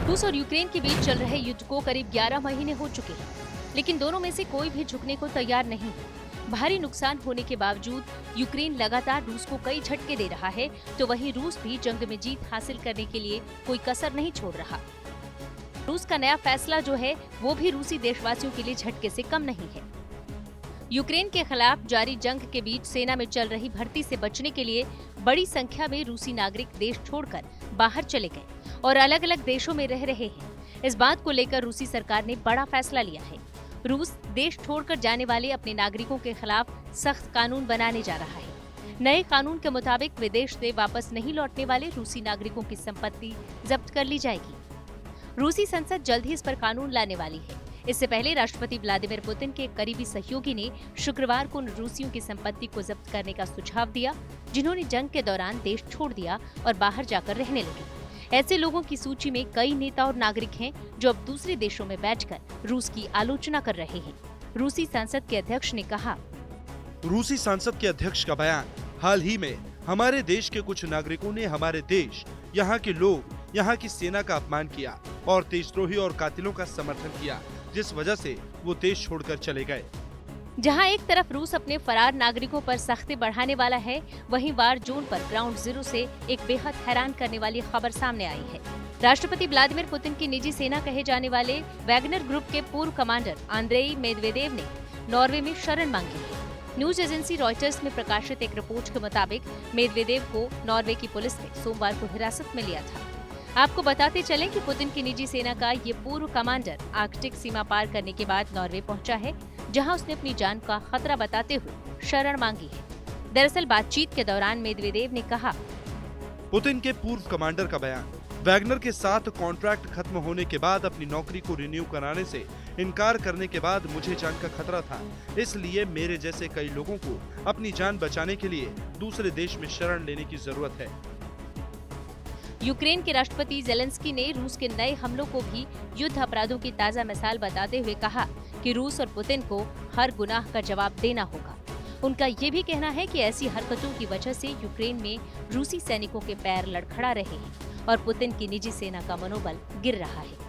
रूस और यूक्रेन के बीच चल रहे युद्ध को करीब 11 महीने हो चुके हैं, लेकिन दोनों में से कोई भी झुकने को तैयार नहीं है। भारी नुकसान होने के बावजूद यूक्रेन लगातार रूस को कई झटके दे रहा है, तो वहीं रूस भी जंग में जीत हासिल करने के लिए कोई कसर नहीं छोड़ रहा। रूस का नया फैसला जो है वो भी रूसी देशवासियों के लिए झटके से कम नहीं है। यूक्रेन के खिलाफ जारी जंग के बीच सेना में चल रही भर्ती से बचने के लिए बड़ी संख्या में रूसी नागरिक देश छोड़कर बाहर चले गए और अलग अलग देशों में रह रहे हैं। इस बात को लेकर रूसी सरकार ने बड़ा फैसला लिया है। रूस देश छोड़कर जाने वाले अपने नागरिकों के खिलाफ सख्त कानून बनाने जा रहा है। नए कानून के मुताबिक विदेश से वापस नहीं लौटने वाले रूसी नागरिकों की संपत्ति जब्त कर ली जाएगी। रूसी संसद जल्द ही इस पर कानून लाने वाली है। इससे पहले राष्ट्रपति व्लादिमीर पुतिन के करीबी सहयोगी ने शुक्रवार को उन रूसियों की संपत्ति को जब्त करने का सुझाव दिया जिन्होंने जंग के दौरान देश छोड़ दिया और बाहर जाकर रहने लगे। ऐसे लोगों की सूची में कई नेता और नागरिक हैं जो अब दूसरे देशों में बैठकर रूस की आलोचना कर रहे हैं। रूसी संसद के अध्यक्ष ने कहा, रूसी संसद के अध्यक्ष का बयान, हाल ही में हमारे देश के कुछ नागरिकों ने हमारे देश, यहाँ के लोग, यहाँ की सेना का अपमान किया और देशद्रोही और कातिलों का समर्थन किया, जिस वजह से वो देश छोड़कर चले गए। जहां एक तरफ रूस अपने फरार नागरिकों पर सख्ती बढ़ाने वाला है, वहीं वार जोन पर ग्राउंड जीरो से एक बेहद हैरान करने वाली खबर सामने आई है। राष्ट्रपति व्लादिमीर पुतिन की निजी सेना कहे जाने वाले वैगनर ग्रुप के पूर्व कमांडर आंद्रेई मेदवेदेव ने नॉर्वे में शरण मांगी है। न्यूज एजेंसी रॉयटर्स में प्रकाशित एक रिपोर्ट के मुताबिक मेदवेदेव को नॉर्वे की पुलिस ने सोमवार को हिरासत में लिया था। आपको बताते चलें कि पुतिन की निजी सेना का ये पूर्व कमांडर आर्कटिक सीमा पार करने के बाद नॉर्वे पहुंचा है, जहां उसने अपनी जान का खतरा बताते हुए शरण मांगी है। दरअसल बातचीत के दौरान मेदवेदेव ने कहा, पुतिन के पूर्व कमांडर का बयान, वैगनर के साथ कॉन्ट्रैक्ट खत्म होने के बाद अपनी नौकरी को रिन्यू कराने से इनकार करने के बाद मुझे जान का खतरा था, इसलिए मेरे जैसे कई लोगों को अपनी जान बचाने के लिए दूसरे देश में शरण लेने की जरूरत है। यूक्रेन के राष्ट्रपति जेलेंस्की ने रूस के नए हमलों को भी युद्ध अपराधों की ताज़ा मिसाल बताते हुए कहा कि रूस और पुतिन को हर गुनाह का जवाब देना होगा। उनका ये भी कहना है कि ऐसी हरकतों की वजह से यूक्रेन में रूसी सैनिकों के पैर लड़खड़ा रहे हैं और पुतिन की निजी सेना का मनोबल गिर रहा है।